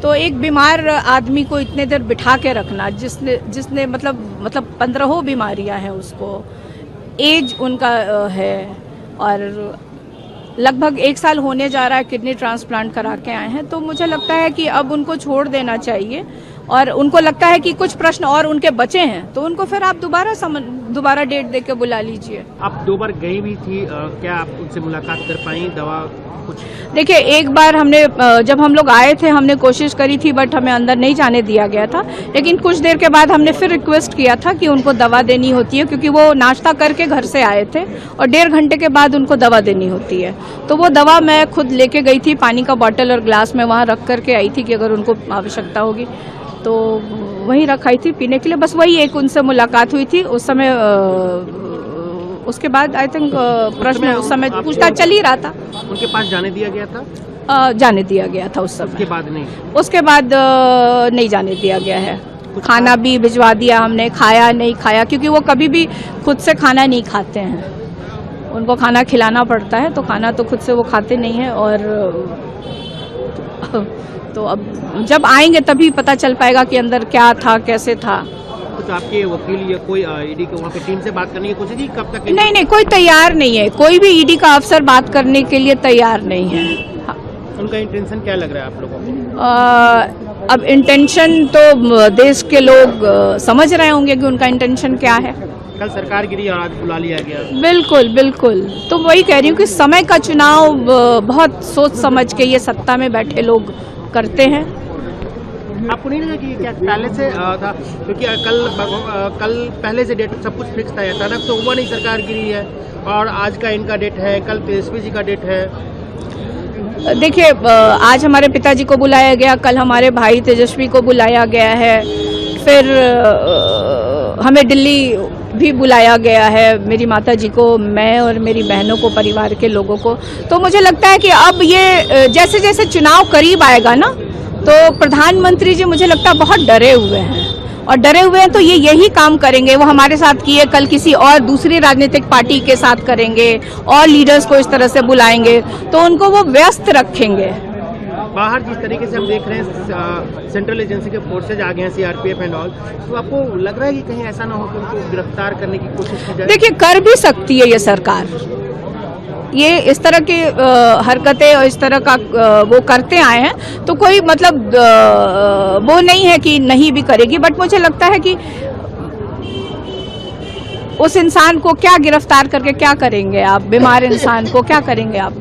तो एक बीमार आदमी को इतने देर बिठा के रखना, जिसने मतलब 15 बीमारियां हैं, उसको एज उनका है और लगभग 1 साल होने जा रहा है किडनी ट्रांसप्लांट करा के आए हैं। तो मुझे लगता है कि अब उनको छोड़ देना चाहिए और उनको लगता है कि कुछ प्रश्न और उनके बचे हैं तो उनको फिर आप दोबारा डेट दे के बुला लीजिए। आप 2 बार गई भी थी, क्या आप उनसे मुलाकात कर पाई? दवा कुछ? देखिए, एक बार हमने जब हम लोग आए थे हमने कोशिश करी थी, बट हमें अंदर नहीं जाने दिया गया था। लेकिन कुछ देर के बाद हमने फिर रिक्वेस्ट किया था कि उनको दवा देनी होती है, क्योंकि वो नाश्ता करके घर से आए थे और 1.5 घंटे के बाद उनको दवा देनी होती है। तो वो दवा मैं खुद लेके गई थी, पानी का बॉटल और ग्लास में वहाँ रख करके आई थी कि अगर उनको आवश्यकता होगी तो वहीं रखाई थी पीने के लिए। बस वही एक उनसे मुलाकात हुई थी उस समय। उसके बाद आई थिंक प्रश्न उस समय पूछताछ चल ही रहा था। उनके पास जाने दिया गया था? जाने दिया गया था उस समय। उसके बाद नहीं? उसके बाद नहीं जाने दिया गया है। खाना भी भिजवा दिया हमने, खाया नहीं खाया, क्योंकि वो कभी भी खुद से खाना नहीं खाते हैं। उनको खाना खिलाना पड़ता है, तो खाना तो खुद से वो खाते नहीं है। और तो अब जब आएंगे तभी पता चल पाएगा कि अंदर क्या था, कैसे था। कुछ आपके वकील या कोई ईडी के वहाँ पे टीम से बात करने की कोशिश की? कब तक? नहीं, कोई तैयार नहीं है। कोई भी ईडी का अफसर बात करने के लिए तैयार नहीं है। हाँ। उनका इंटेंशन क्या लग रहा है आप लोगों को? अब इंटेंशन तो देश के लोग समझ रहे होंगे कि उनका इंटेंशन क्या है। कल सरकार गिरी और आज बुला लिया गया। बिल्कुल। तो वही कह रही हूँ कि समय का चुनाव बहुत सोच समझ के ये सत्ता में बैठे लोग करते हैं। आपको नहीं लगा कि क्या पहले से था? क्योंकि कल पहले से डेट सब कुछ फिक्स था, अचानक तो हुआ नहीं, सरकार गिरी है और आज का इनका डेट है, कल तेजस्वी जी का डेट है। देखिए, आज हमारे पिताजी को बुलाया गया, कल हमारे भाई तेजस्वी को बुलाया गया है, फिर हमें दिल्ली भी बुलाया गया है, मेरी माता जी को, मैं और मेरी बहनों को, परिवार के लोगों को। तो मुझे लगता है कि अब ये जैसे जैसे चुनाव करीब आएगा ना, तो प्रधानमंत्री जी मुझे लगता है बहुत डरे हुए हैं, और डरे हुए हैं तो ये यही काम करेंगे। वो हमारे साथ किए, कल किसी और दूसरी राजनीतिक पार्टी के साथ करेंगे और लीडर्स को इस तरह से बुलाएंगे, तो उनको वो व्यस्त रखेंगे। बाहर जिस तरीके से हम देख रहे हैं सेंट्रल एजेंसी के फोर्सेज आ गए हैं, सीआरपीएफ एंड ऑल, तो आपको लग रहा है कि कहीं ऐसा ना हो कि उनको गिरफ्तार करने की कोशिश की जाए? देखिए, कर भी सकती है ये सरकार। ये इस तरह की हरकतें और इस तरह का वो करते आए हैं, तो कोई मतलब वो नहीं है कि नहीं भी करेगी। बट मुझे लगता है कि उस इंसान को क्या गिरफ्तार करके क्या करेंगे आप? बीमार इंसान को क्या करेंगे आप?